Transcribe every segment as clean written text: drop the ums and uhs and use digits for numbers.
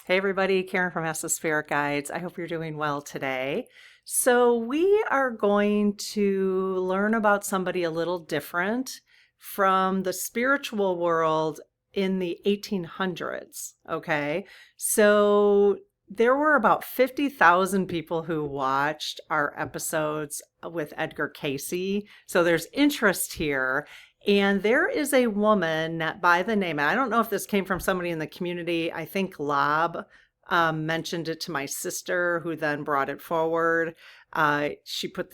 Hey everybody, Karen from Master Spirit Guides. I hope you're doing well today. So we are going to learn about somebody a little different from the spiritual world in the 1800s, okay? So there were about 50,000 people who watched our episodes with Edgar Cayce. So there's interest here. And there is a woman by the name, and I don't know if this came from somebody in the community. I think Lob mentioned it to my sister, who then brought it forward. She put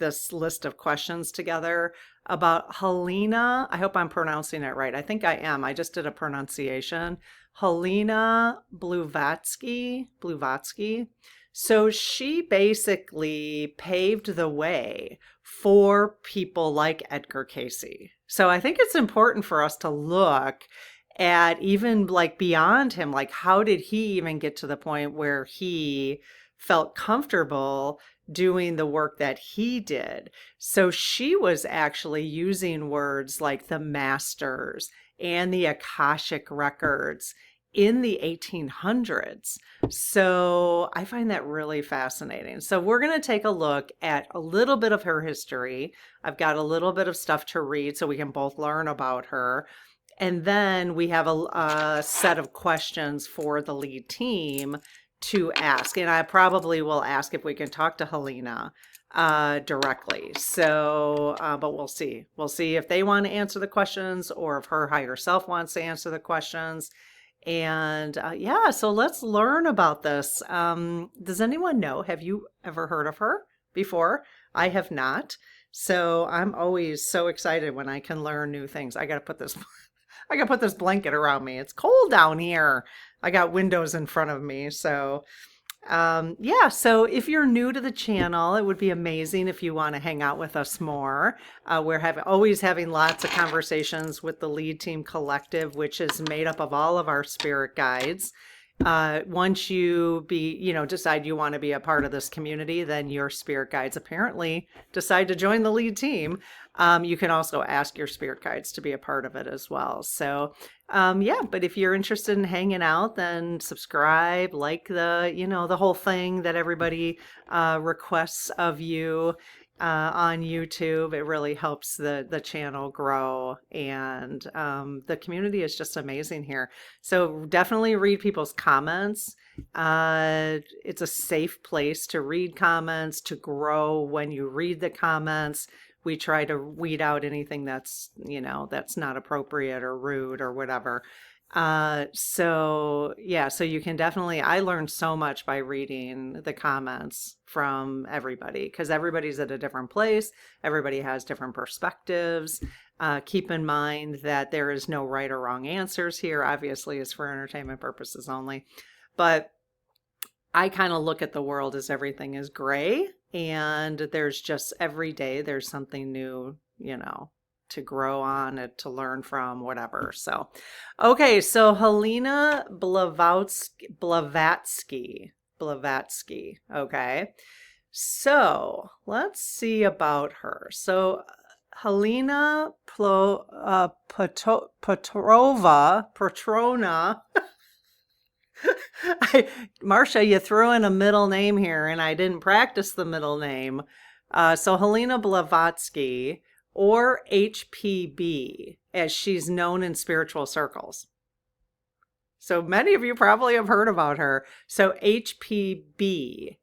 this list of questions together about Helena. I hope I'm pronouncing it right. I think I am. I just did a pronunciation. Helena Blavatsky. So she basically paved the way for people like Edgar Cayce. So I think it's important for us to look at even like beyond him, like how did he even get to the point where he felt comfortable doing the work that he did. So she was actually using words like the masters and the Akashic records in the 1800s. So I find that really fascinating. So we're going to take a look at a little bit of her history. I've got a little bit of stuff to read so we can both learn about her. And then we have a set of questions for the lead team to ask. And I probably will ask if we can talk to Helena directly. So, but we'll see. We'll see if they want to answer the questions or if her higher self wants to answer the questions. And yeah, so let's learn about this. Does anyone know? Have you ever heard of her before? I have not. So I'm always so excited when I can learn new things. I got to put this I got to put this blanket around me. It's cold down here. I got windows in front of me. So yeah, so if you're new to the channel, it would be amazing if you want to hang out with us more. We're always having lots of conversations with the Lead Team Collective, which is made up of all of our spirit guides. Once you decide you want to be a part of this community, then your spirit guides apparently decide to join the lead team. You can also ask your spirit guides to be a part of it as well. So yeah, but if you're interested in hanging out, then subscribe, like the whole thing that everybody requests of you on YouTube. It really helps the channel grow, and the community is just amazing here. So definitely read people's comments. It's a safe place to read comments, to grow when you read the comments. We try to weed out anything that's not appropriate or rude or whatever. So yeah, so you can definitely, I learned so much by reading the comments from everybody because everybody's at a different place. Everybody has different perspectives. Keep in mind that there is no right or wrong answers here. Obviously, it's for entertainment purposes only. But I kind of look at the world as everything is gray, and there's just every day there's something new, to grow on and to learn from, whatever. So, okay, so Helena Blavatsky. Okay. So let's see about her. So Helena Petrona. Marcia, you threw in a middle name here, and I didn't practice the middle name. So Helena Blavatsky, or HPB, as she's known in spiritual circles. So many of you probably have heard about her. So HPB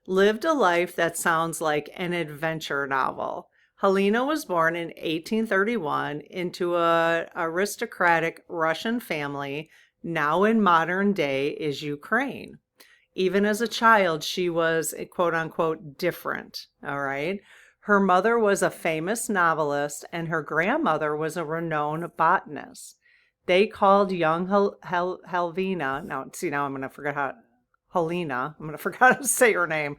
lived a life that sounds like an adventure novel. Helena was born in 1831 into an aristocratic Russian family. Now in modern day is Ukraine. Even as a child, she was quote unquote different. All right. Her mother was a famous novelist and her grandmother was a renowned botanist. They called young Helena, now I'm going to forget how, Helena, I'm going to forget how to say her name.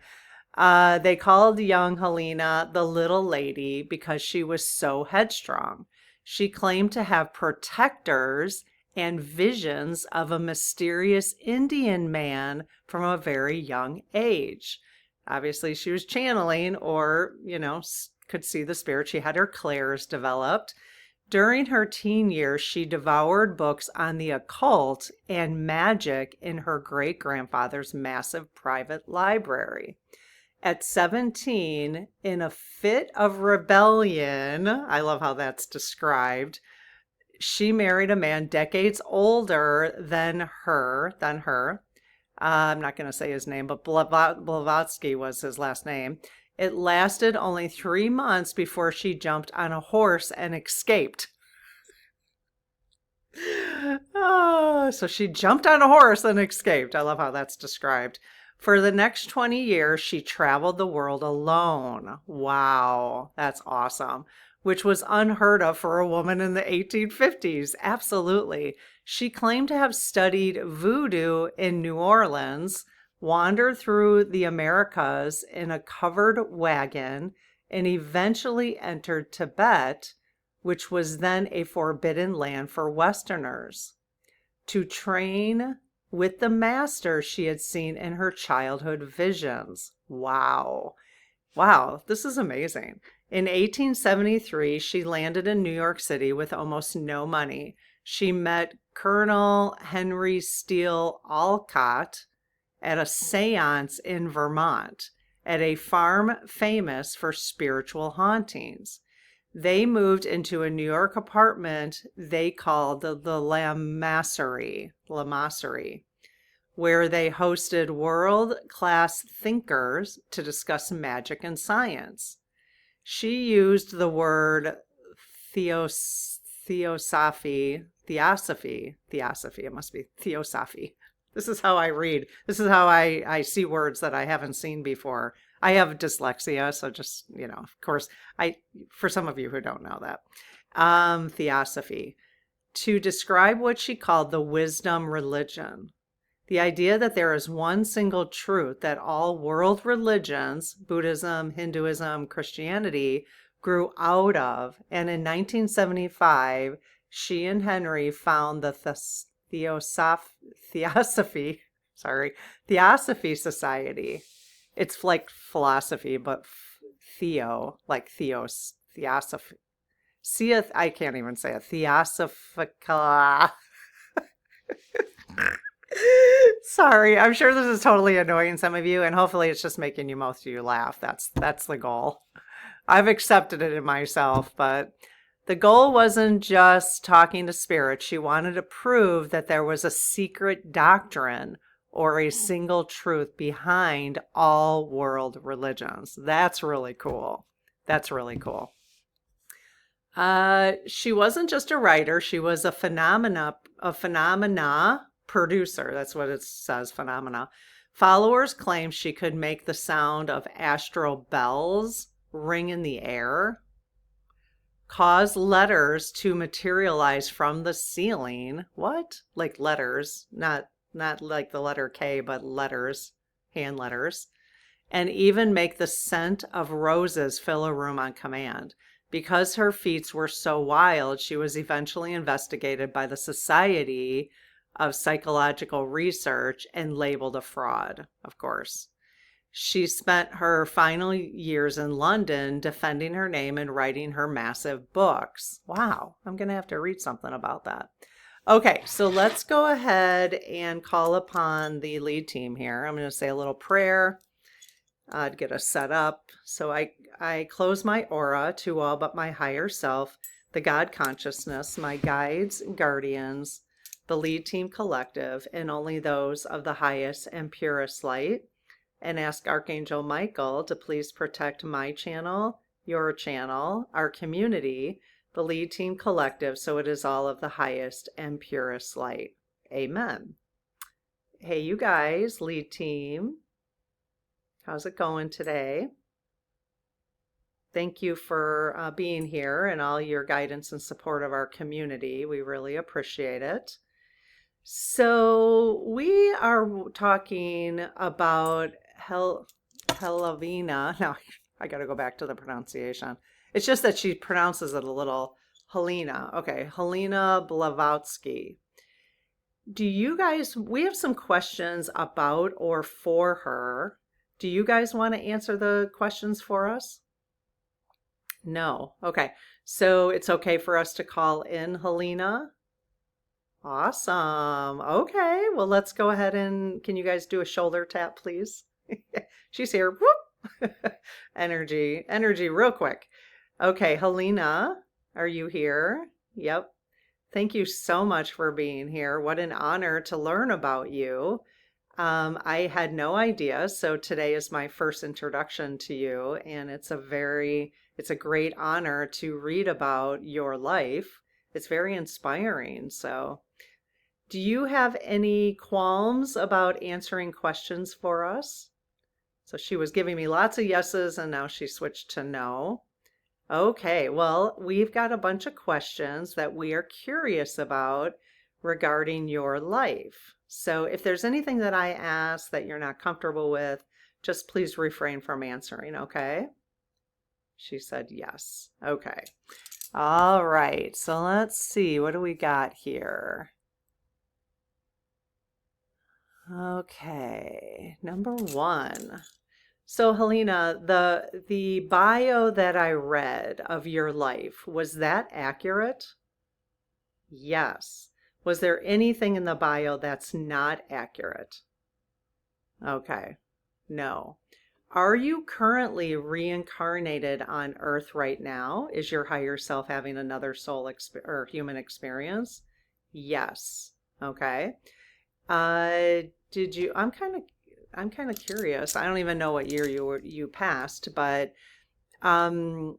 They called young Helena the little lady because she was so headstrong. She claimed to have protectors and visions of a mysterious Indian man from a very young age. Obviously, she was channeling or, could see the spirit. She had her clairs developed. During her teen years, she devoured books on the occult and magic in her great-grandfather's massive private library. At 17, in a fit of rebellion, I love how that's described, she married a man decades older than her. I'm not going to say his name, but Blavatsky was his last name. It lasted only 3 months before she jumped on a horse and escaped. Oh, so she jumped on a horse and escaped. I love how that's described. For the next 20 years, she traveled the world alone. Wow, that's awesome. Which was unheard of for a woman in the 1850s. Absolutely. She claimed to have studied voodoo in New Orleans, wandered through the Americas in a covered wagon, and eventually entered Tibet, which was then a forbidden land for Westerners, to train with the master she had seen in her childhood visions. Wow. Wow, this is amazing. In 1873, she landed in New York City with almost no money. She met Colonel Henry Steele Olcott at a seance in Vermont, at a farm famous for spiritual hauntings. They moved into a New York apartment they called the Lamasserie, where they hosted world-class thinkers to discuss magic and science. She used the word theosophy, it must be theosophy. This is how I read. This is how I see words that I haven't seen before. I have dyslexia, so just, of course, for some of you who don't know that. Theosophy, to describe what she called the wisdom religion. The idea that there is one single truth that all world religions, Buddhism, Hinduism, Christianity, grew out of. And in 1975, she and Henry found the Theosophy Society. It's like philosophy, but theosophy. I can't even say it. Theosophical. Sorry, I'm sure this is totally annoying some of you, and hopefully it's just making most of you laugh. That's the goal. I've accepted it in myself, but the goal wasn't just talking to spirits. She wanted to prove that there was a secret doctrine or a single truth behind all world religions. That's really cool. That's really cool. She wasn't just a writer. She was a phenomena producer. That's what it says, phenomena. Followers claim she could make the sound of astral bells ring in the air, cause letters to materialize from the ceiling. What? Like letters, not like the letter K, but letters, hand letters, and even make the scent of roses fill a room on command. Because her feats were so wild, she was eventually investigated by the Society of Psychological Research and labeled a fraud, of course. She spent her final years in London defending her name and writing her massive books. Wow, I'm going to have to read something about that. Okay, so let's go ahead and call upon the lead team here. I'm going to say a little prayer to get us set up. So I close my aura to all but my higher self, the God consciousness, my guides and guardians, the lead team collective, and only those of the highest and purest light, and ask Archangel Michael to please protect my channel, your channel, our community, the lead team collective, so it is all of the highest and purest light. Amen. Hey, you guys, lead team. How's it going today? Thank you for being here and all your guidance and support of our community. We really appreciate it. So we are talking about Helena. Now, I got to go back to the pronunciation. It's just that she pronounces it a little Helena. Okay, Helena Blavatsky. Do you guys, we have some questions about or for her. Do you guys want to answer the questions for us? No. Okay. So it's okay for us to call in Helena? Awesome. Okay, well, let's go ahead and can you guys do a shoulder tap, please? She's here. Whoop! Energy, real quick. Okay, Helena, are you here? Yep. Thank you so much for being here. What an honor to learn about you. I had no idea, so today is my first introduction to you, and it's a great honor to read about your life. It's very inspiring. So, do you have any qualms about answering questions for us? So she was giving me lots of yeses, and now she switched to no. Okay, well, we've got a bunch of questions that we are curious about regarding your life. So if there's anything that I ask that you're not comfortable with, just please refrain from answering, okay? She said yes. Okay. All right, so let's see. What do we got here? Okay, number one. So Helena, the bio that I read of your life, was that accurate? Yes. Was there anything in the bio that's not accurate? Okay. No. Are you currently reincarnated on Earth right now? Is your higher self having another soul or human experience? Yes. Okay. Did you, I'm kind of curious. I don't even know what year you passed, but um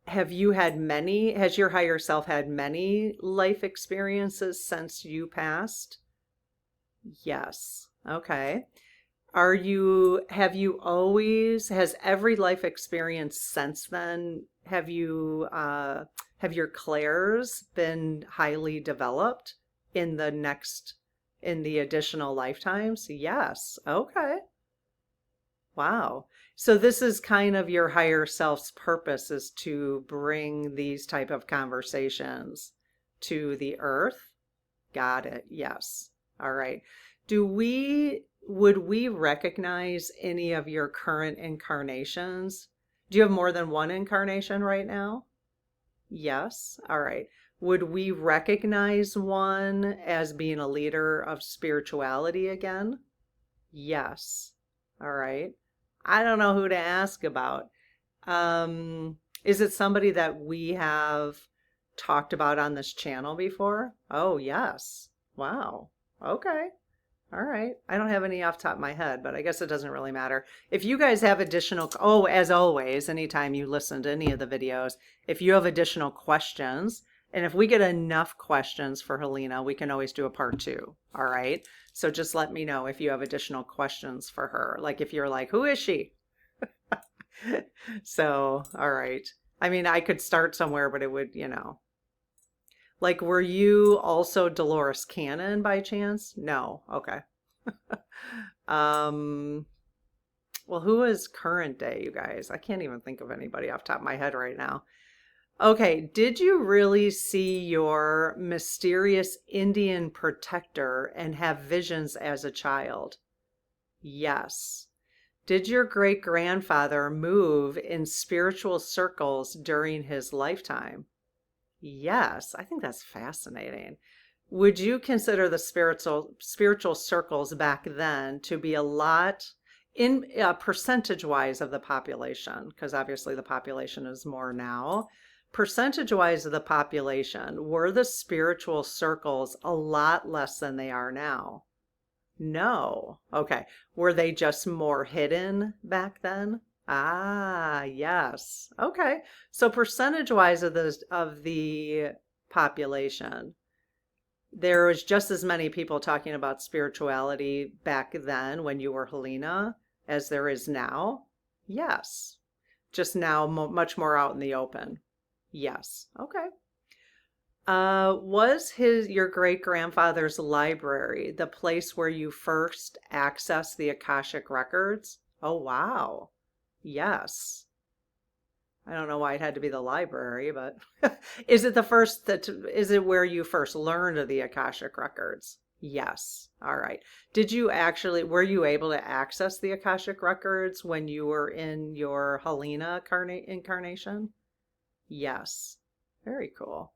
have you had many, has your higher self had many life experiences since you passed? Yes. Okay. Has every life experience since then, have your clairs been highly developed in in the additional lifetimes? Yes. Okay. Wow. So this is kind of your higher self's purpose is to bring these type of conversations to the earth. Got it. Yes. All right. Would we recognize any of your current incarnations? Do you have more than one incarnation right now? Yes. All right. Would we recognize one as being a leader of spirituality again? Yes. All right. I don't know who to ask about. Is it somebody that we have talked about on this channel before? Oh, yes. Wow. Okay. All right. I don't have any off the top of my head, but I guess it doesn't really matter. If you guys have additional, oh, as always, anytime you listen to any of the videos, if you have additional questions, and if we get enough questions for Helena, we can always do a part two. All right. So just let me know if you have additional questions for her. Like if you're like, who is she? So, all right. I mean, I could start somewhere, but it would, like, were you also Dolores Cannon by chance? No. Okay. Um, well, who is current day, you guys? I can't even think of anybody off the top of my head right now. Okay, did you really see your mysterious Indian protector and have visions as a child? Yes. Did your great grandfather move in spiritual circles during his lifetime? Yes, I think that's fascinating. Would you consider the spiritual circles back then to be a lot in percentage wise of the population? Because obviously the population is more now. Percentage wise of the population, were the spiritual circles a lot less than they are now? No. Okay. Were they just more hidden back then? Ah, yes. Okay. So percentage wise of the population, there was just as many people talking about spirituality back then when you were Helena as there is now. Yes. Just now much more out in the open. Yes. Okay. Was your great grandfather's library the place where you first accessed the Akashic Records? Oh, wow. Yes. I don't know why it had to be the library, but is it where you first learned of the Akashic Records? Yes. All right. Were you able to access the Akashic Records when you were in your Helena incarnation? Yes. Very cool.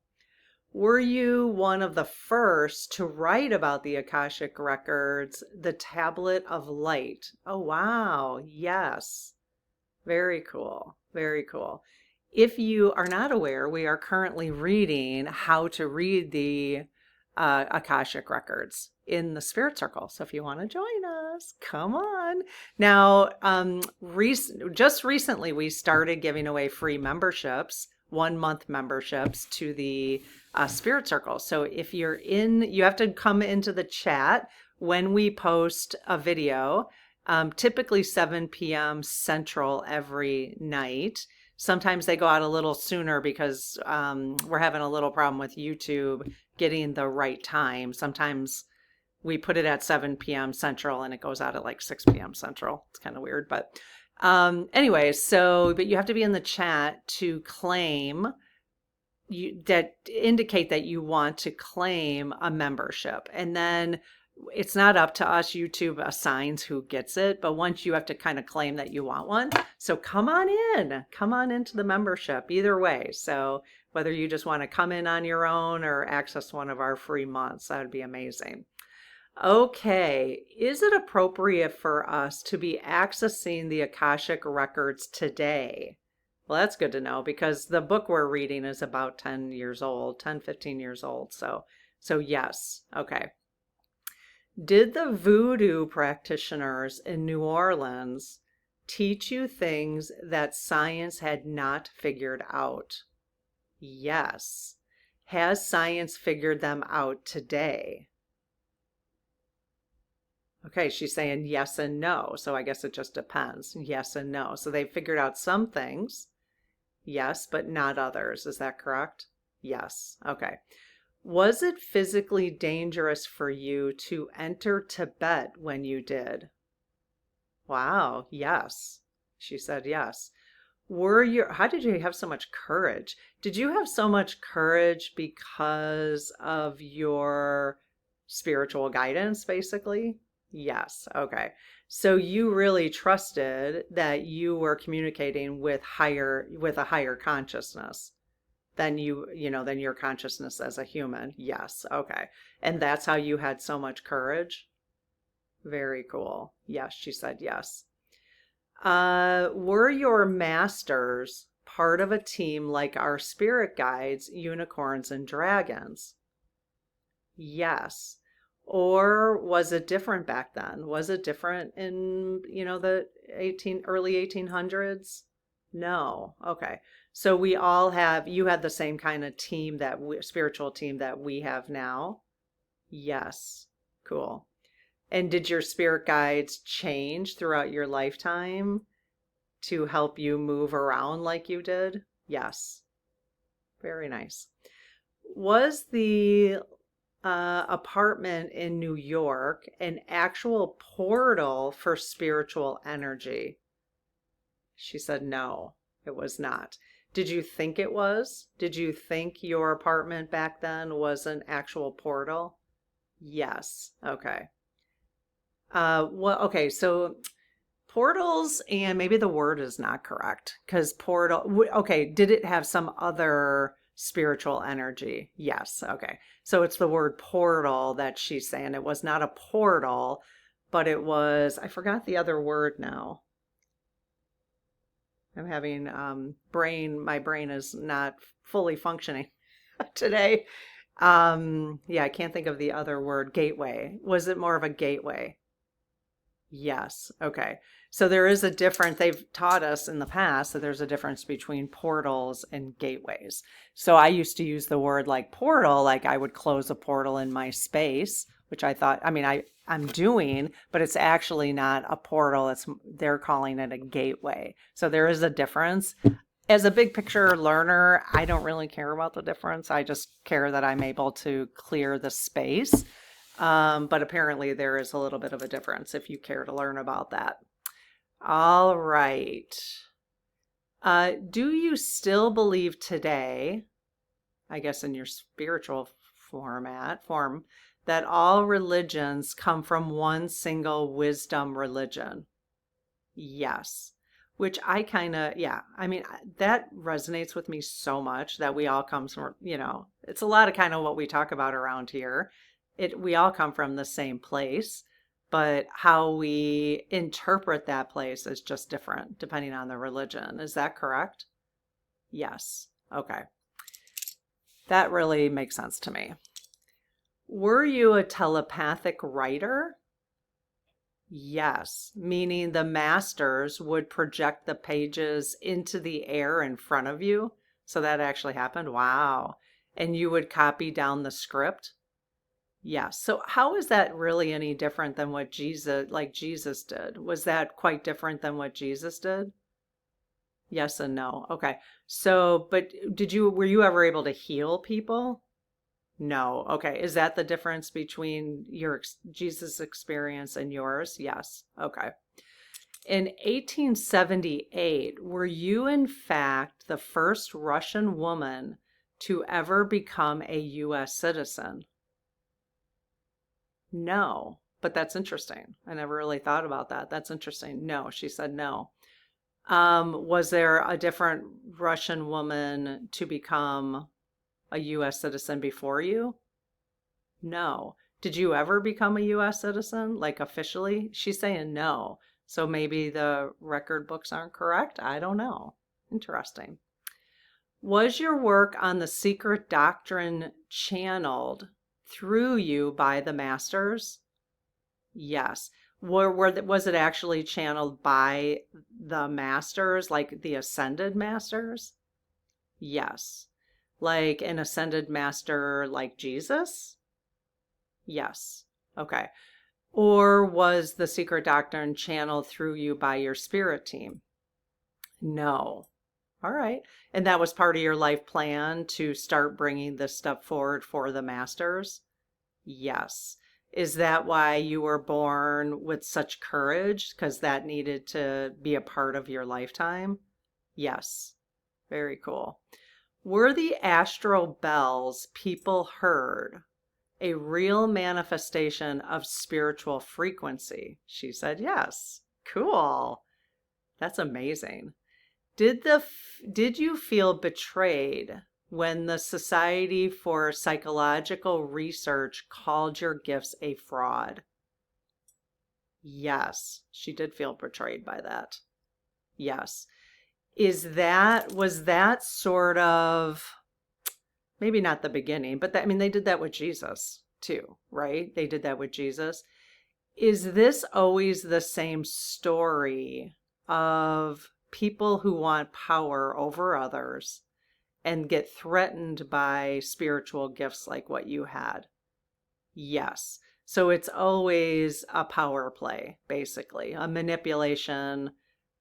Were you one of the first to write about the Akashic Records, the Tablet of Light? Oh, wow. Yes. Very cool. Very cool. If you are not aware, we are currently reading How to Read the Akashic Records in the Spirit Circle. So if you want to join us, come on. Now, just recently, we started giving away free memberships, 1 month memberships to the Spirit Circle. So if you're in, you have to come into the chat when we post a video. Typically 7 p.m. Central every night. Sometimes they go out a little sooner because we're having a little problem with YouTube getting the right time. Sometimes we put it at 7 p.m. Central and it goes out at like 6 p.m. Central. It's kind of weird, but anyway, but you have to be in the chat to claim that indicate that you want to claim a membership. And then it's not up to us. YouTube assigns who gets it, but once you have to kind of claim that you want one. So come on into the membership either way. So whether you just want to come in on your own or access one of our free months, that would be amazing. Okay, is it appropriate for us to be accessing the Akashic Records today? Well, that's good to know because the book we're reading is about 10 years old, 10, 15 years old. So yes. Okay. Did the voodoo practitioners in New Orleans teach you things that science had not figured out? Yes. Has science figured them out today? Okay, she's saying yes and no. So I guess it just depends. Yes and no. So they figured out some things. Yes, but not others. Is that correct? Yes. Okay. Was it physically dangerous for you to enter Tibet when you did? Wow, yes. She said yes. How did you have so much courage? Did you have so much courage because of your spiritual guidance, basically? Yes. Okay. So you really trusted that you were communicating with a higher consciousness than than your consciousness as a human. Yes. Okay. And that's how you had so much courage. Very cool. Yes, she said yes. Were your masters part of a team like our spirit guides, unicorns, and dragons? Yes. Or was it different back then? Was it different in, the early 1800s? No. Okay. So you had the same kind of spiritual team that we have now? Yes. Cool. And did your spirit guides change throughout your lifetime to help you move around like you did? Yes. Very nice. Was the apartment in New York an actual portal for spiritual energy? She said no, it was not. Did you think it was? Did you think your apartment back then was an actual portal? Yes. Okay. Okay, so portals, and maybe the word is not correct because okay, did it have some other spiritual energy? Yes. Okay. So it's the word portal that she's saying. It was not a portal, but it was, I forgot the other word now. I'm having my brain is not fully functioning today. Yeah, I can't think of the other word. Gateway. Was it more of a gateway? Yes. Okay. So there is a difference. They've taught us in the past that there's a difference between portals and gateways. So I used to use the word like portal, like I would close a portal in my space, which I'm doing, but it's actually not a portal. They're calling it a gateway. So there is a difference. As a big picture learner, I don't really care about the difference. I just care that I'm able to clear the space. But apparently there is a little bit of a difference if you care to learn about that. All right. Do you still believe today, I guess in your spiritual form, that all religions come from one single wisdom religion? Yes. which I kind of, yeah, I mean, that resonates with me so much that we all come from, it's a lot of kind of what we talk about around here. We all come from the same place, but how we interpret that place is just different depending on the religion. Is that correct? Yes. Okay. That really makes sense to me. Were you a telepathic writer? Yes, meaning the masters would project the pages into the air in front of you. So that actually happened. Wow. And you would copy down the script. Yes. So how is that really any different than what Jesus did? Was that quite different than what Jesus did? Yes and no. Okay. So, but were you ever able to heal people? No. Okay. Is that the difference between your Jesus experience and yours? Yes. Okay. In 1878, were you in fact the first Russian woman to ever become a U.S. citizen? No. But that's interesting. I never really thought about that. That's interesting. No, she said no. Was there a different Russian woman to become a U.S. citizen before you? No. Did you ever become a U.S. citizen, like officially? She's saying no. So maybe the record books aren't correct. I don't know. Interesting. Was your work on the secret doctrine channeled through you by the masters? Yes. Was it actually channeled by the masters, like the ascended masters? Yes. Like an ascended master like Jesus? Yes. Okay. Or was the secret doctrine channeled through you by your spirit team? No. All right. And that was part of your life plan to start bringing this stuff forward for the masters? Yes. Is that why you were born with such courage? Because that needed to be a part of your lifetime? Yes. Very cool. Were the astral bells people heard a real manifestation of spiritual frequency? She said yes. Cool. That's amazing. Did you feel betrayed when the Society for Psychological Research called your gifts a fraud? Yes, she did feel betrayed by that. Yes. Was that sort of, maybe not the beginning, but I mean, they did that with Jesus too, right? They did that with Jesus. Is this always the same story of people who want power over others and get threatened by spiritual gifts like what you had? Yes. So it's always a power play, basically, a manipulation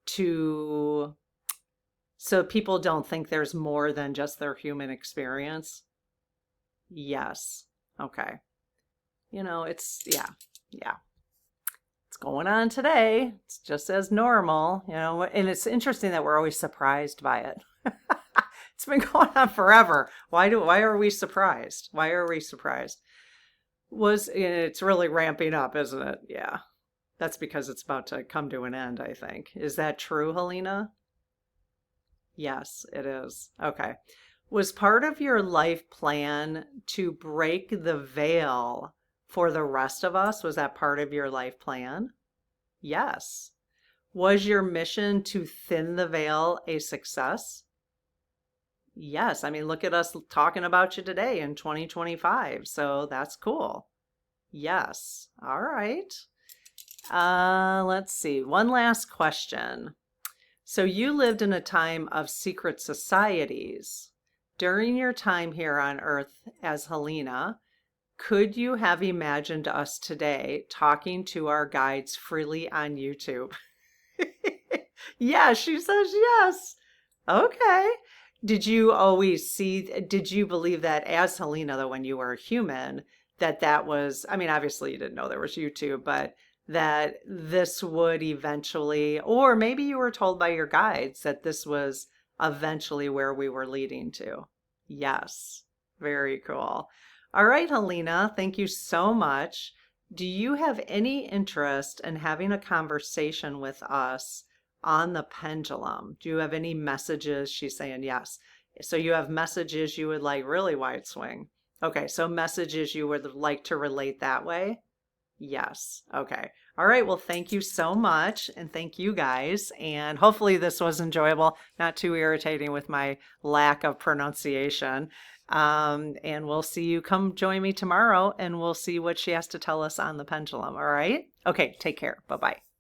to so people don't think there's more than just their human experience. Yes. Okay. Yeah, yeah. It's going on today. It's just as normal, and it's interesting that we're always surprised by it. It's been going on forever. Why are we surprised? Why are we surprised? It's really ramping up, isn't it? Yeah. That's because it's about to come to an end, I think. Is that true, Helena? Yes, it is. Okay. Was part of your life plan to break the veil for the rest of us? Was that part of your life plan? Yes. Was your mission to thin the veil a success? Yes. I mean, look at us talking about you today in 2025. So that's cool. Yes. All right. Let's see. One last question. So you lived in a time of secret societies. During your time here on Earth as Helena, could you have imagined us today talking to our guides freely on YouTube? Yeah, she says yes. Okay. Did you believe that as Helena, though, when you were a human, that was, I mean, obviously you didn't know there was YouTube, but that this would eventually, or maybe you were told by your guides that this was eventually where we were leading to. Yes. Very cool. All right, Helena, thank you so much. Do you have any interest in having a conversation with us on the pendulum. Do you have any messages? She's saying yes. So you have messages you would like really wide swing. Okay, so messages you would like to relate that way? Yes. Okay. All right. Well, thank you so much. And thank you guys. And hopefully this was enjoyable, not too irritating with my lack of pronunciation. And we'll see you. Come join me tomorrow and we'll see what she has to tell us on the pendulum. All right. Okay. Take care. Bye bye.